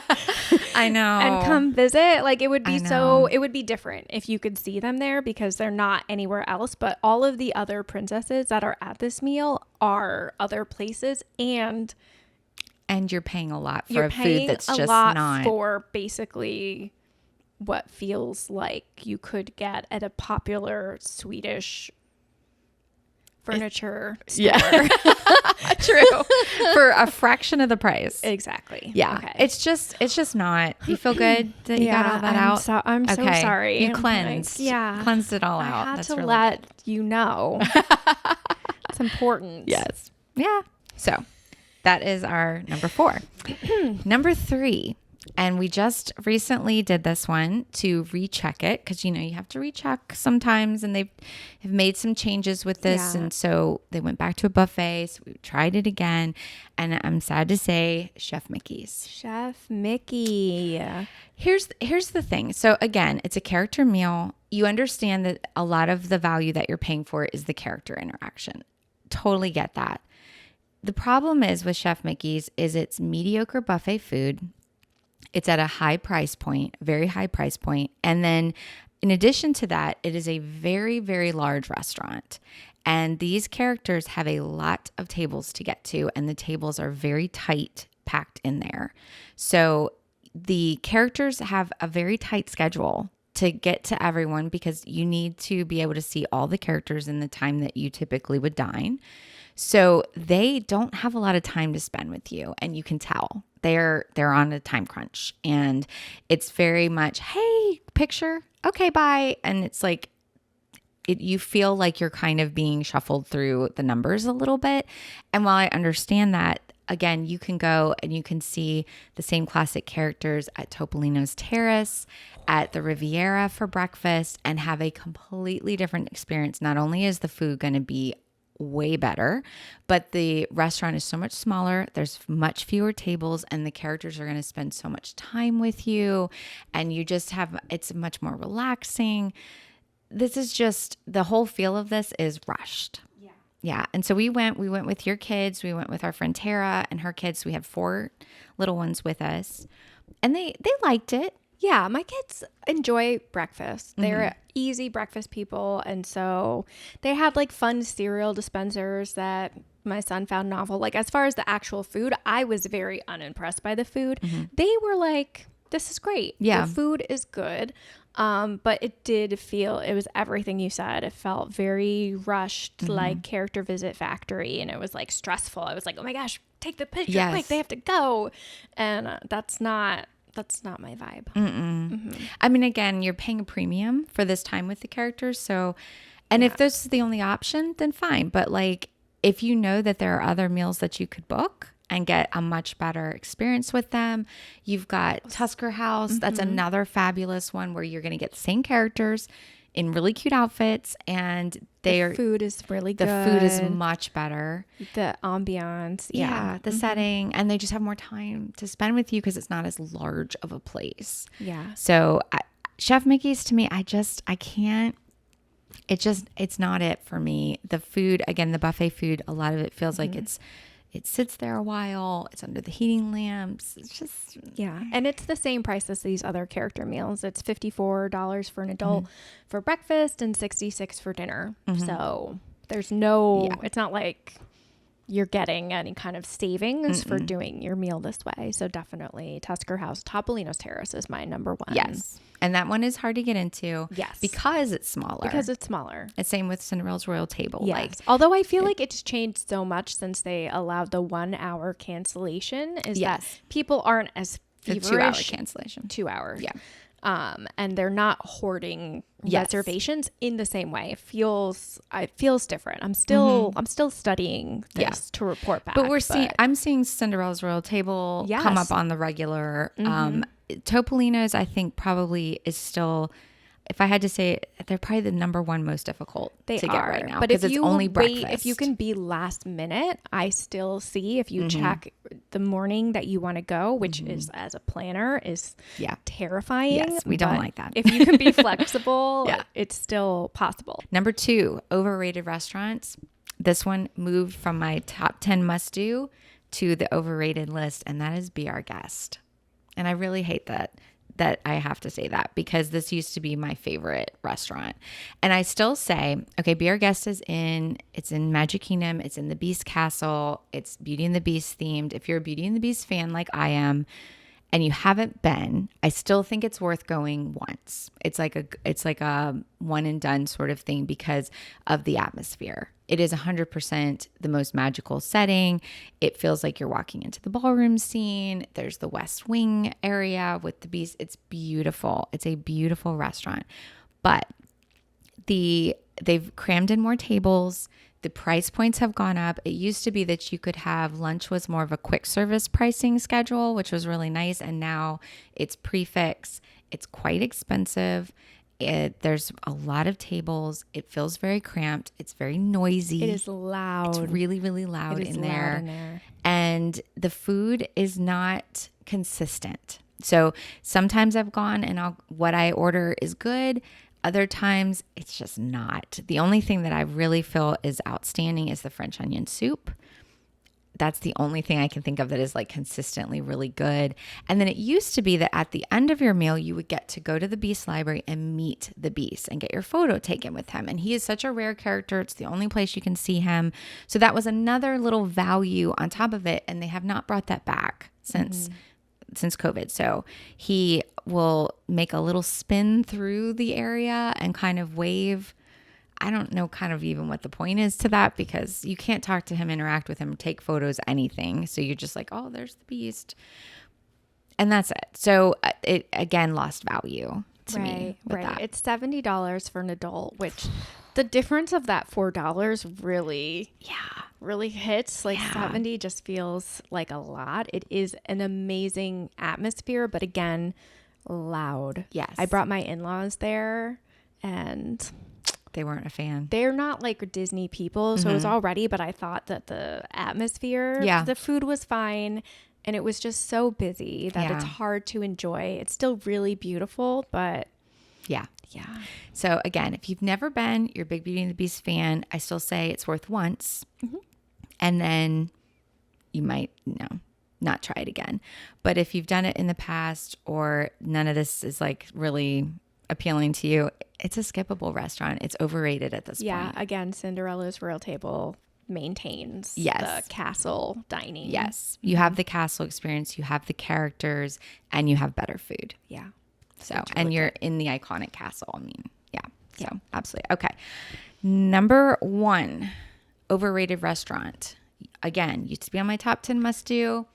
I know.
and come visit. Like, it would be it would be different if you could see them there because they're not anywhere else. But all of the other princesses that are at this meal are other places, and
you're paying a lot for
you're
a food
paying
that's
a
just
lot
not.
for basically what feels like you could get at a popular Swedish furniture store.
Yeah. True. For a fraction of the price.
Exactly.
Yeah.
Okay.
It's just not. You feel good that you got all that out?
I'm so
Okay.
sorry.
You
I'm
cleansed.
like, yeah.
Cleansed it all
I
out.
had
That's
to
really
let
good.
you know. It's important.
Yes. Yeah. So that is our number 4. Number 3. And we just recently did this one to recheck it because, you have to recheck sometimes. And they have made some changes with this.
Yeah.
And so they went back to a buffet. So we tried it again. And I'm sad to say, Chef Mickey's.
Chef Mickey.
Here's the thing. So again, it's a character meal. You understand that a lot of the value that you're paying for is the character interaction. Totally get that. The problem is with Chef Mickey's is it's mediocre buffet food. It's at a high price point, very high price point. And then in addition to that, it is a very, very large restaurant. And these characters have a lot of tables to get to, and the tables are very tight packed in there. So the characters have a very tight schedule to get to everyone because you need to be able to see all the characters in the time that you typically would dine. So they don't have a lot of time to spend with you, and you can tell they're on a time crunch, and it's very much, hey, picture, okay, bye. And it's like you feel like you're kind of being shuffled through the numbers a little bit. And while I understand that, again, you can go and you can see the same classic characters at Topolino's Terrace, at the Riviera for breakfast, and have a completely different experience. Not only is the food going to be way better, but the restaurant is so much smaller. There's much fewer tables, and the characters are going to spend so much time with you, and you just have, it's much more relaxing. This is just, the whole feel of this is rushed. Yeah. And so we went with your kids. We went with our friend Tara and her kids. We had 4 little ones with us, and they liked it.
Yeah, my kids enjoy breakfast. They're easy breakfast people. And so they had like fun cereal dispensers that my son found novel. Like, as far as the actual food, I was very unimpressed by the food. They were like, this is great.
Yeah.
The food is good. But it did feel, it was everything you said. It felt very rushed, like character visit factory. And it was like stressful. I was like, oh my gosh, take the picture quick. They have to go. And that's not my vibe.
I mean, again, you're paying a premium for this time with the characters. So, and if this is the only option, then fine. But like, if you know that there are other meals that you could book and get a much better experience with them. You've got Tusker House. That's another fabulous one where you're going to get the same characters in really cute outfits, and
The food is really
the
good.
food is much better.
The ambiance. Yeah.
The setting, and they just have more time to spend with you because it's not as large of a place.
Yeah.
So Chef Mickey's, to me, I can't. It's not it for me. The food, again, the buffet food, a lot of it feels like it sits there a while. It's under the heating lamps. It's just,
Yeah. And it's the same price as these other character meals. It's $54 for an adult for breakfast and $66 for dinner. So there's it's not like you're getting any kind of savings for doing your meal this way. So definitely Tusker House. Topolino's Terrace is my number one.
yes. And that one is hard to get into.
Yes.
Because it's smaller.
Because it's smaller.
It's same with Cinderella's Royal Table.
Yes.
Like,
Although I feel like it's changed so much since they allowed the 1 hour cancellation is that people aren't as
the
feverish.
2 hour cancellation.
2 hours.
Yeah.
And they're not hoarding reservations in the same way. It feels different. I'm still studying this to report back.
But I'm seeing Cinderella's Royal Table come up on the regular. Topolino's, I think, probably is still, if I had to say it, they're probably the number one most difficult to get right now.
But if
it's
you
only
wait,
breakfast.
if you can be last minute, I still see if you check the morning that you want to go, which is as a planner is terrifying.
Yes, we don't
but
like that.
If you can be flexible, it's still possible.
Number 2, overrated restaurants. This one moved from my top 10 must do to the overrated list, and that is Be Our Guest. And I really hate that I have to say that because this used to be my favorite restaurant. And I still say, okay, Be Our Guest it's in Magic Kingdom. It's in the Beast Castle. It's Beauty and the Beast themed. If you're a Beauty and the Beast fan like I am, and you haven't been, I still think it's worth going once. It's like a one and done sort of thing because of the atmosphere. It is 100% the most magical setting. It feels like you're walking into the ballroom scene. There's the West Wing area with the beast. It's beautiful. It's a beautiful restaurant. But they've crammed in more tables. The price points have gone up. It used to be that you could have lunch was more of a quick service pricing schedule, which was really nice. And now it's prefix. It's quite expensive. There's a lot of tables. It feels very cramped. It's very noisy.
It is loud.
It's really, really loud
It is
in
loud
there.
in there.
And the food is not consistent. So sometimes I've gone and what I order is good. Other times it's just not. The only thing that I really feel is outstanding is the French onion soup. That's the only thing I can think of that is like consistently really good. And then it used to be that at the end of your meal, you would get to go to the Beast Library and meet the Beast and get your photo taken with him. And he is such a rare character. It's the only place you can see him. So that was another little value on top of it. And they have not brought that back since COVID. So he will make a little spin through the area and kind of wave. I don't know kind of even what the point is to that because you can't talk to him, interact with him, take photos, anything. So you're just like, oh, there's the Beast. And that's it. So it again lost value to me.
Right.
That.
It's $70 for an adult, which the difference of that $4 really hits. Like 70 just feels like a lot. It is an amazing atmosphere, but again, loud.
Yes.
I brought my in-laws there and
They weren't a fan.
they're not like Disney people, so it was all ready, but I thought that the atmosphere, the food was fine, and it was just so busy that it's hard to enjoy. It's still really beautiful, but
Yeah.
yeah.
So again, if you've never been, you're a big Beauty and the Beast fan, I still say it's worth once. And then you might, not try it again. But if you've done it in the past or none of this is like really appealing to you, it's a skippable restaurant. It's overrated at this point.
Again, Cinderella's Royal Table maintains
Yes.
the castle dining.
Yes. You have the castle experience, you have the characters, and you have better food.
Yeah.
So, and you're in the iconic castle. I mean, So absolutely. Okay. Number 1, overrated restaurant. Again, used to be on my top 10 must do.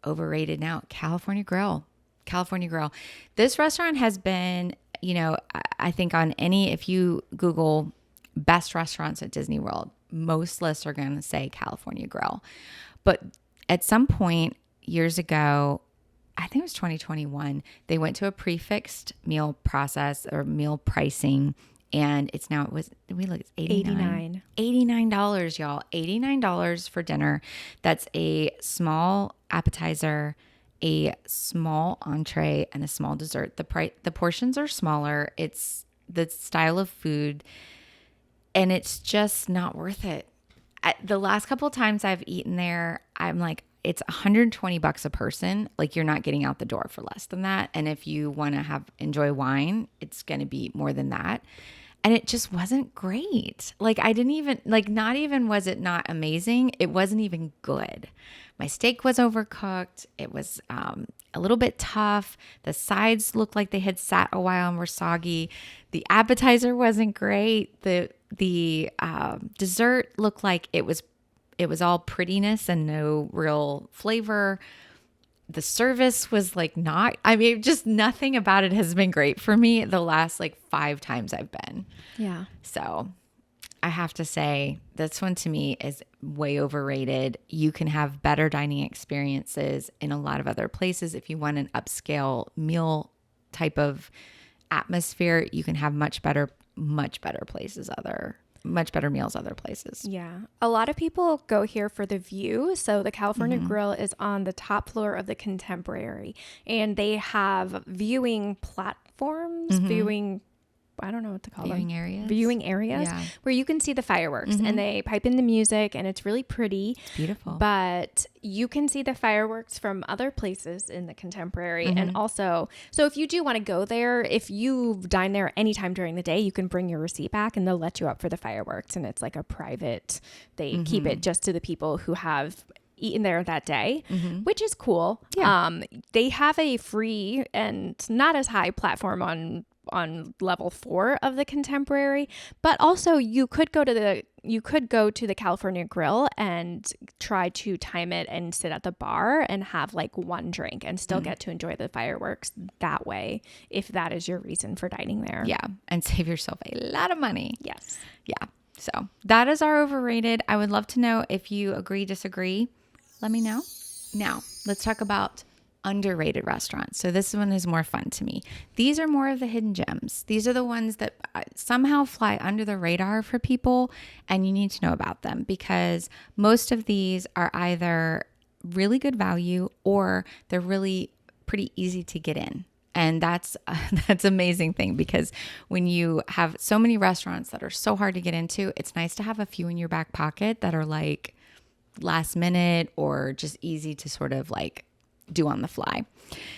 Overrated now. California Grill. California Grill. This restaurant has been, I think if you Google best restaurants at Disney World, most lists are going to say California Grill. But at some point years ago, I think it was 2021, they went to a prefixed meal process or meal pricing. And it's now, we look, it's $89, y'all. $89 for dinner. That's a small appetizer, a small entree, and a small dessert. The portions are smaller. It's the style of food, and it's just not worth it. The last couple of times I've eaten there, I'm like, it's $120 a person. Like, you're not getting out the door for less than that. And if you want to enjoy wine, it's going to be more than that. And it just wasn't great. Like, I didn't even, like, not even was it not amazing, it wasn't even good. My steak was overcooked. It was a little bit tough. The sides looked like they had sat a while and were soggy. The appetizer wasn't great. The dessert looked like it was all prettiness and no real flavor. The service was like just nothing about it has been great for me the last like 5 times I've been.
Yeah.
So I have to say this one to me is way overrated. You can have better dining experiences in a lot of other places. If you want an upscale meal type of atmosphere, you can have much better places, much better meals other places.
Yeah. A lot of people go here for the view. So the California Grill is on the top floor of the Contemporary, and they have viewing platforms, I don't know what to call them. Viewing areas
Yeah.
where you can see the fireworks, and they pipe in the music, and it's really pretty.
It's beautiful.
But you can see the fireworks from other places in the Contemporary. And also, so if you do want to go there, if you dine there anytime during the day, you can bring your receipt back and they'll let you up for the fireworks. And it's like a private, they keep it just to the people who have eaten there that day, which is cool.
Yeah.
They have a free and not as high platform on level 4 of the Contemporary, but also you could go to the California Grill and try to time it and sit at the bar and have like one drink and still get to enjoy the fireworks that way, if that is your reason for dining there.
Yeah. And save yourself a lot of money.
Yes.
Yeah. So that is our overrated. I would love to know if you agree, disagree. Let me know. Now, let's talk about underrated restaurants. So this one is more fun to me. These are more of the hidden gems. These are the ones that somehow fly under the radar for people, and you need to know about them because most of these are either really good value or they're really pretty easy to get in. And that's amazing thing because when you have so many restaurants that are so hard to get into, it's nice to have a few in your back pocket that are like last minute or just easy to sort of like do on the fly.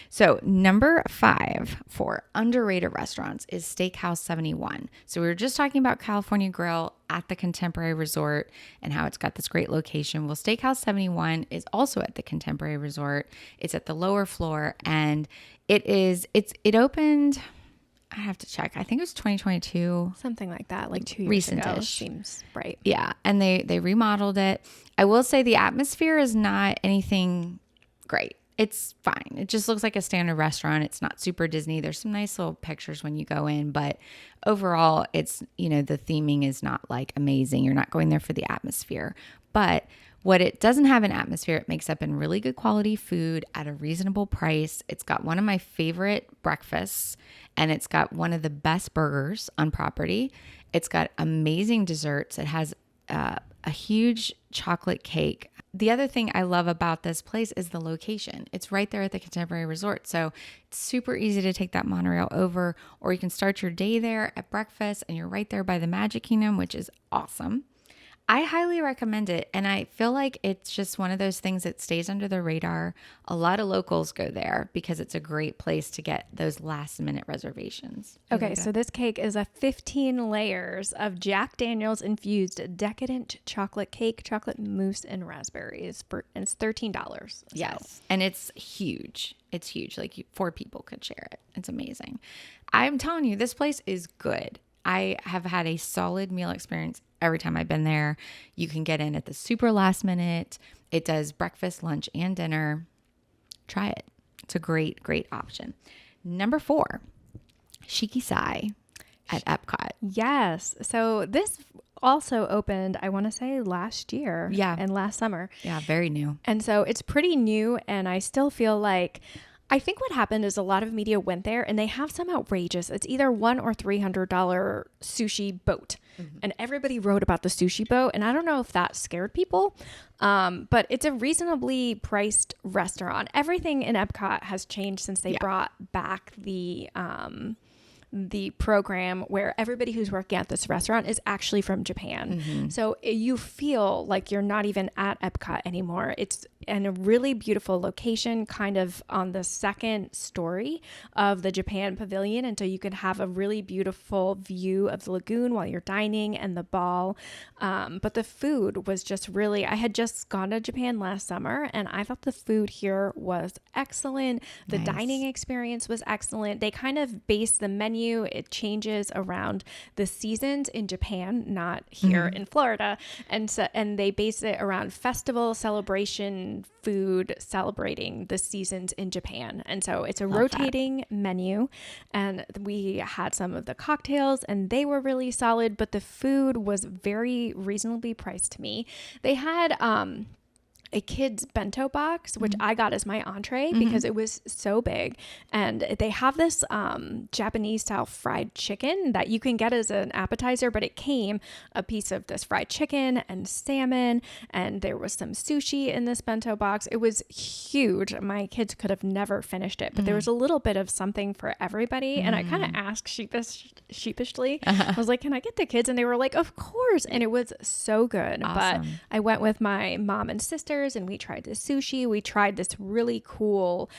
So number 5 for underrated restaurants is Steakhouse 71. So we were just talking about California Grill at the Contemporary Resort and how it's got this great location. Well, Steakhouse 71 is also at the Contemporary Resort. It's at the lower floor, and it opened, I have to check. I think it was 2022.
Something like that, like 2 years
Recent-ish.
ago. Seems right.
Yeah, and they remodeled it. I will say the atmosphere is not anything great. It's fine. It just looks like a standard restaurant. It's not super Disney. There's some nice little pictures when you go in, but overall it's, the theming is not like amazing. You're not going there for the atmosphere. But what it doesn't have an atmosphere, it makes up in really good quality food at a reasonable price. It's got one of my favorite breakfasts, and it's got one of the best burgers on property. It's got amazing desserts. It has a huge chocolate cake. The other thing I love about this place is the location. It's right there at the Contemporary Resort. So it's super easy to take that monorail over, or you can start your day there at breakfast and you're right there by the Magic Kingdom, which is awesome. I highly recommend it. And I feel like it's just one of those things that stays under the radar. A lot of locals go there because it's a great place to get those last minute reservations.
Okay, so this cake is a 15 layers of Jack Daniel's infused decadent chocolate cake, chocolate mousse, and raspberries. And it's $13.
Yes. And it's huge. It's huge. Like 4 people could share it. It's amazing. I'm telling you, this place is good. I have had a solid meal experience every time I've been there. You can get in at the super last minute. It does breakfast, lunch, and dinner. Try it. It's a great, great option. Number 4, Shiki Sai at Epcot.
Yes. So this also opened, I want to say last year.
Yeah.
And last summer.
Yeah, very new.
And so it's pretty new. And I still feel like, I think what happened is a lot of media went there and they have some outrageous, it's either $100 or $300 sushi boat. And everybody wrote about the sushi boat. And I don't know if that scared people, but it's a reasonably priced restaurant. Everything in Epcot has changed since they brought back the program where everybody who's working at this restaurant is actually from Japan. So you feel like you're not even at Epcot anymore. It's in a really beautiful location, kind of on the second story of the Japan pavilion. And so you can have a really beautiful view of the lagoon while you're dining and the ball. But the food was just really, I had just gone to Japan last summer and I thought the food here was excellent. The dining experience was excellent. They kind of base the menu, it changes around the seasons in Japan, not here in Florida. And they base it around festival, celebration, food, celebrating the seasons in Japan. And so it's a rotating menu. And we had some of the cocktails and they were really solid, but the food was very reasonably priced to me. They had a kid's bento box, which I got as my entree because it was so big. And they have this Japanese style fried chicken that you can get as an appetizer, but it came a piece of this fried chicken and salmon, and there was some sushi in this bento box. It was huge. My kids could have never finished it, but there was a little bit of something for everybody. And I kind of asked sheepishly, I was like, can I get the kids? And they were like, of course. And it was so good.
Awesome.
But I went with my mom and sister and we tried the sushi. We tried this really cool,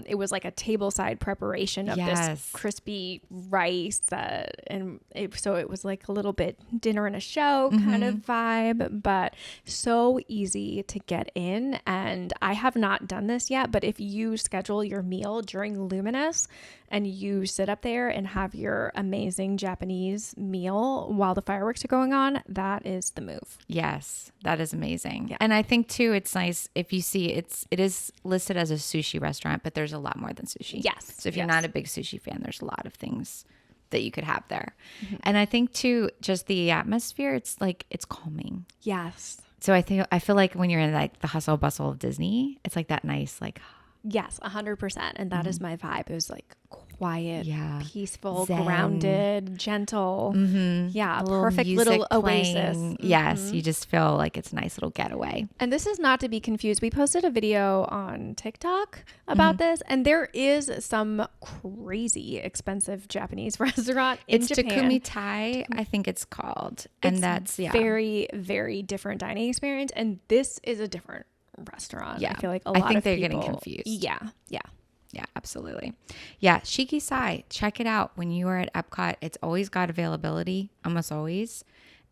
it was like a tableside preparation of this crispy rice. So it was like a little bit dinner and a show kind of vibe, but so easy to get in. And I have not done this yet, but if you schedule your meal during Luminous and you sit up there and have your amazing Japanese meal while the fireworks are going on, that is the move.
Yes, that is amazing. Yeah. And I think too, it's nice if you see it is listed as a sushi restaurant, but there's a lot more than sushi.
Yes.
So if you're not a big sushi fan, there's a lot of things that you could have there. And I think too, just the atmosphere, it's like, it's calming.
Yes.
So I feel like when you're in like the hustle bustle of Disney, it's like that nice, like,
yes, 100%. And that is my vibe. It was like quiet, peaceful,
Zen.
Grounded, gentle. Yeah, a perfect
music
little
playing.
oasis.
Yes, you just feel like it's a nice little getaway.
And this is not to be confused. We posted a video on TikTok about this, and there is some crazy expensive Japanese restaurant in Japan.
Takumi Thai, I think it's called. And that's
very, very different dining experience. And this is a different restaurant.
Yeah.
I feel like a lot of
they're
people,
getting confused.
Yeah.
Yeah, absolutely. Yeah, Shiki Sai, check it out when you are at Epcot. It's always got availability, almost always.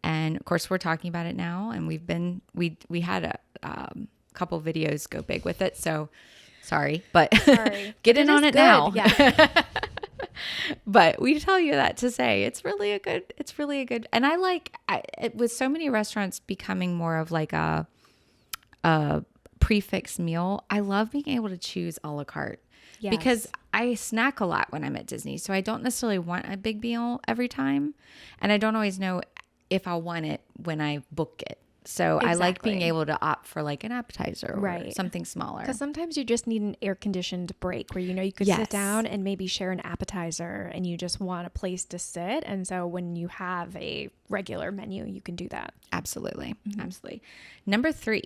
And of course, we're talking about it now, and we had a couple videos go big with it. So sorry, but get in on it now.
Yeah.
But we tell you that to say it's really a good. And I like it with so many restaurants becoming more of like a prefix meal. I love being able to choose a la carte. Yes. Because I snack a lot when I'm at Disney. So I don't necessarily want a big meal every time. And I don't always know if I'll want it when I book it. So I like being able to opt for like an appetizer or something smaller.
Because sometimes you just need an air-conditioned break where, you could sit down and maybe share an appetizer and you just want a place to sit. And so when you have a regular menu, you can do that.
Absolutely. Absolutely. Number 3,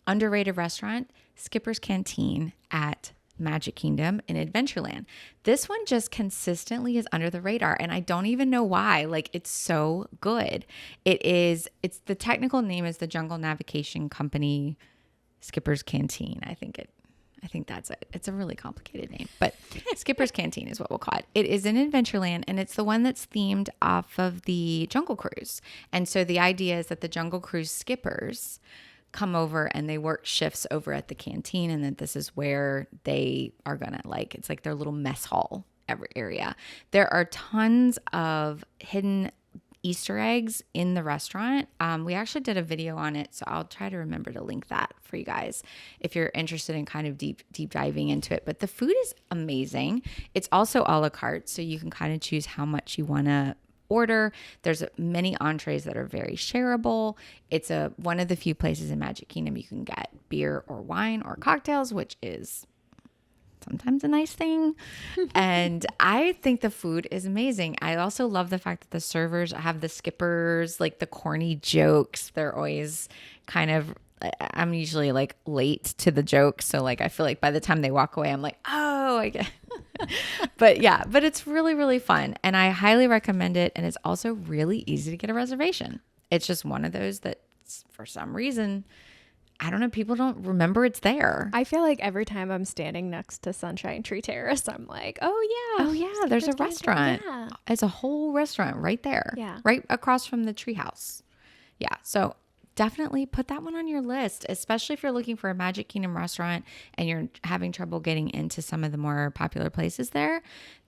underrated restaurant, Skipper's Canteen at Magic Kingdom in Adventureland. This one just consistently is under the radar, and I don't even know why. Like, it's so good. It's the technical name is the Jungle Navigation Company Skipper's Canteen. I think that's it. It's a really complicated name, but Skipper's Canteen is what we'll call it. It is in Adventureland, and it's the one that's themed off of the Jungle Cruise. And so the idea is that the Jungle Cruise skippers come over and they work shifts over at the canteen, and that this is where they are gonna it's like their little mess hall area. There are tons of hidden Easter eggs in the restaurant. We actually did a video on it, so I'll try to remember to link that for you guys if you're interested in kind of deep diving into it. But the food is amazing. It's also a la carte, so you can kind of choose how much you want to order. There's many entrees that are very shareable. It's one of the few places in Magic Kingdom you can get beer or wine or cocktails, which is sometimes a nice thing. And I think the food is amazing. I also love the fact that the servers have the skippers, like the corny jokes. They're always kind of, I'm usually like late to the jokes. So like, I feel like by the time they walk away, I'm like, oh, I get but it's really, really fun. And I highly recommend it. And it's also really easy to get a reservation. It's just one of those that for some reason, I don't know, people don't remember it's there.
I feel like every time I'm standing next to Sunshine Tree Terrace, I'm like, oh yeah,
There's a restaurant.
Yeah.
It's a whole restaurant right there.
Yeah.
Right across from the treehouse. Yeah. So definitely put that one on your list, especially if you're looking for a Magic Kingdom restaurant and you're having trouble getting into some of the more popular places there.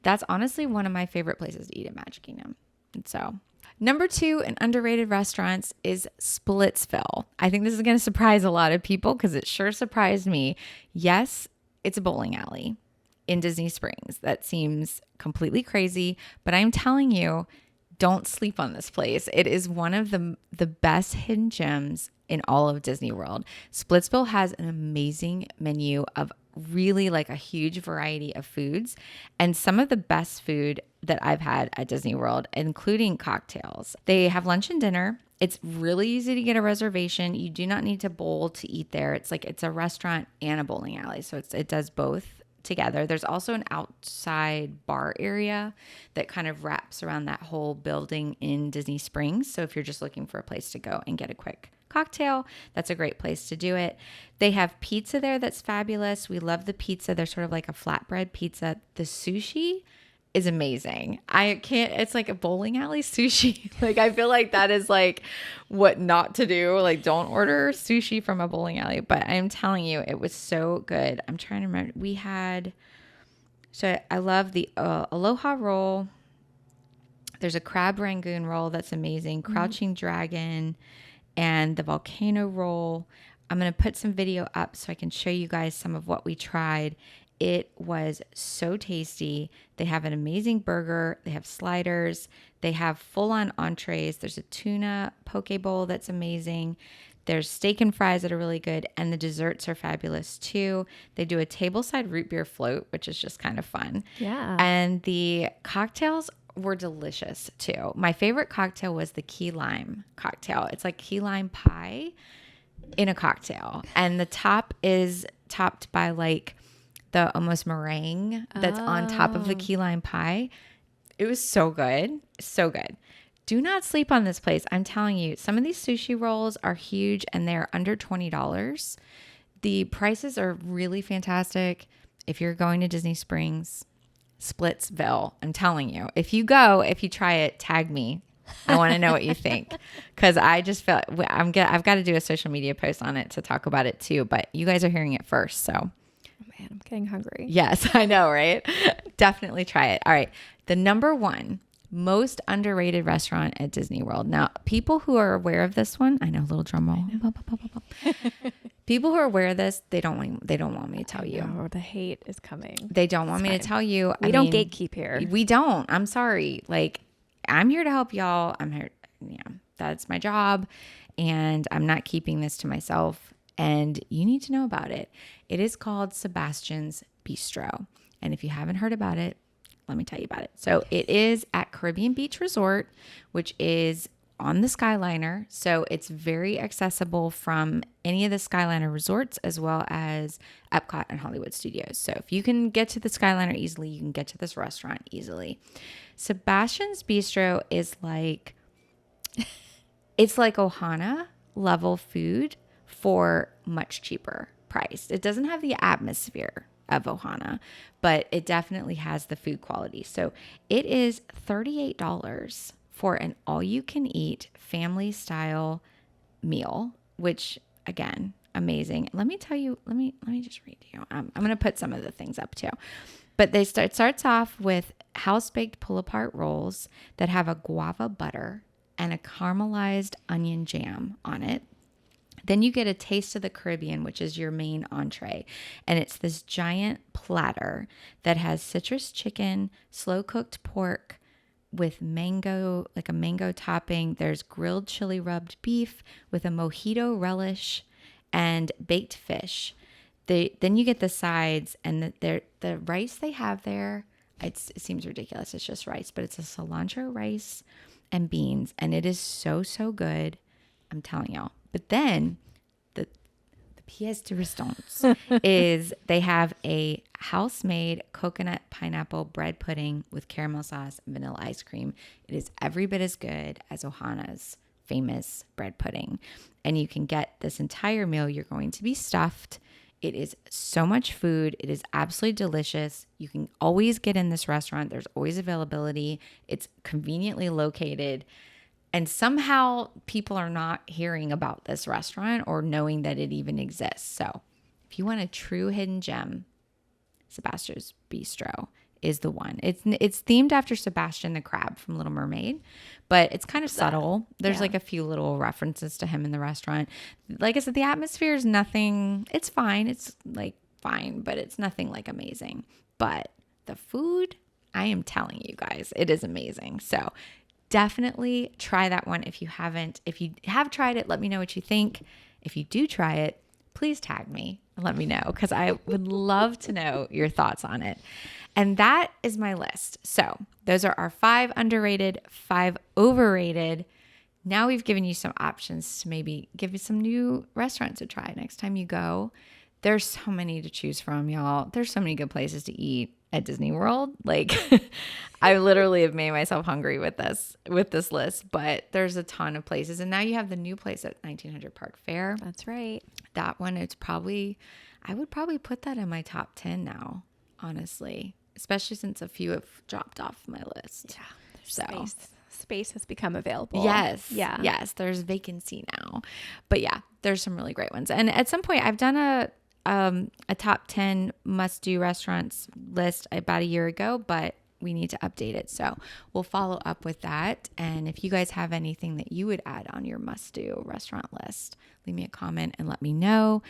That's honestly one of my favorite places to eat at Magic Kingdom. And so number 2 in underrated restaurants is Splitsville. I think this is going to surprise a lot of people because it sure surprised me. Yes, it's a bowling alley in Disney Springs. That seems completely crazy, but I'm telling you, don't sleep on this place. It is one of the best hidden gems in all of Disney World. Splitsville has an amazing menu of really like a huge variety of foods and some of the best food that I've had at Disney World, including cocktails. They have lunch and dinner. It's really easy to get a reservation. You do not need to bowl to eat there. It's a restaurant and a bowling alley. So it does both together. There's also an outside bar area that kind of wraps around that whole building in Disney Springs. So if you're just looking for a place to go and get a quick cocktail, that's a great place to do it. They have pizza there that's fabulous. We love the pizza. They're sort of like a flatbread pizza. The sushi is amazing. It's like a bowling alley sushi. Like I feel like that is like what not to do. Like don't order sushi from a bowling alley, but I'm telling you, it was so good. I'm trying to remember. I love the Aloha roll. There's a crab rangoon roll that's amazing. Crouching Dragon and the volcano roll. I'm going to put some video up so I can show you guys some of what we tried. It was so tasty. They have an amazing burger. They have sliders. They have full-on entrees. There's a tuna poke bowl that's amazing. There's steak and fries that are really good. And the desserts are fabulous too. They do a tableside root beer float, which is just kind of fun.
Yeah.
And the cocktails were delicious too. My favorite cocktail was the key lime cocktail. It's like key lime pie in a cocktail. And the top is topped by like the almost meringue that's on top of the key lime pie. It was so good. So good. Do not sleep on this place. I'm telling you, some of these sushi rolls are huge and they're under $20. The prices are really fantastic. If you're going to Disney Springs, Splitsville, I'm telling you, if you try it, tag me. I want to know what you think because I just felt I've got to do a social media post on it to talk about it too. But you guys are hearing it first, so.
Man, I'm getting hungry.
Yes, I know, right? Definitely try it. All right. The number 1 most underrated restaurant at Disney World. Now, people who are aware of this one, I know, little drum roll. People who are aware of this, they don't want me to tell you.
Oh, the hate is coming.
They don't want me to tell you.
We don't gatekeep here.
We don't. I'm sorry. Like, I'm here to help y'all. I'm here. Yeah, that's my job. And I'm not keeping this to myself. And you need to know about it. It is called Sebastian's Bistro. And if you haven't heard about it, let me tell you about it. So it is at Caribbean Beach Resort, which is on the Skyliner. So it's very accessible from any of the Skyliner resorts as well as Epcot and Hollywood Studios. So if you can get to the Skyliner easily, you can get to this restaurant easily. Sebastian's Bistro is like, it's like Ohana level food for much cheaper price. It doesn't have the atmosphere of Ohana, but it definitely has the food quality. So it is $38 for an all-you-can-eat family-style meal, which again, amazing. Let me tell you. Let me just read to you. I'm going to put some of the things up too. But it starts off with house-baked pull-apart rolls that have a guava butter and a caramelized onion jam on it. Then you get a taste of the Caribbean, which is your main entree. And it's this giant platter that has citrus chicken, slow-cooked pork, with mango, like a mango topping. There's grilled chili rubbed beef with a mojito relish and baked fish. Then you get the sides, and the rice they have there, it seems ridiculous. It's just rice, but it's a cilantro rice and beans, and it is so, so good. I'm telling y'all. But then the pièce de resistance is they have a house-made coconut pineapple bread pudding with caramel sauce and vanilla ice cream. It is every bit as good as Ohana's famous bread pudding. And you can get this entire meal. You're going to be stuffed. It is so much food. It is absolutely delicious. You can always get in this restaurant. There's always availability. It's conveniently located. And somehow people are not hearing about this restaurant or knowing that it even exists. So if you want a true hidden gem, Sebastian's Bistro is the one. It's themed after Sebastian the crab from Little Mermaid, but it's kind of subtle. There's like a few little references to him in the restaurant. Like I said, the atmosphere is nothing. It's fine. It's like fine, but it's nothing like amazing. But the food, I am telling you guys, it is amazing. So definitely try that one if you haven't. If you have tried it, let me know what you think. If you do try it, please tag me and let me know, because I would love to know your thoughts on it. And that is my list. So those are our 5 underrated, 5 overrated. Now we've given you some options to maybe give you some new restaurants to try next time you go. There's so many to choose from, y'all. There's so many good places to eat at Disney World. Like I literally have made myself hungry with this list, but there's a ton of places. And now you have the new place at 1900 Park Fair.
That's right.
That one, I would probably put that in my top 10 now, honestly, especially since a few have dropped off my list. Yeah. So
space has become available.
Yes.
Yeah.
Yes. There's vacancy now, but yeah, there's some really great ones. And at some point I've done a top 10 must-do restaurants list about a year ago, but we need to update it. So we'll follow up with that. And if you guys have anything that you would add on your must-do restaurant list, leave me a comment and let me know.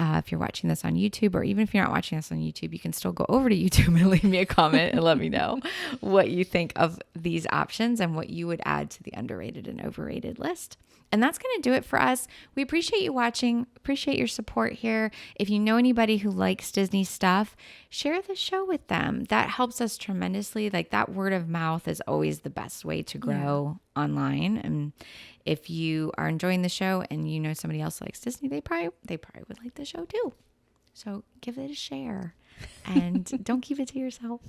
If you're watching this on YouTube, or even if you're not watching this on YouTube, you can still go over to YouTube and leave me a comment and let me know what you think of these options and what you would add to the underrated and overrated list. And that's going to do it for us. We appreciate you watching, appreciate your support here. If you know anybody who likes Disney stuff, share the show with them. That helps us tremendously. Like, that word of mouth is always the best way to grow online. And if you are enjoying the show and you know somebody else likes Disney, they probably would like the show too. So give it a share and don't keep it to yourself.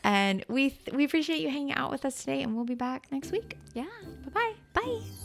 And we appreciate you hanging out with us today, and we'll be back next week.
Yeah.
Bye-bye. Bye.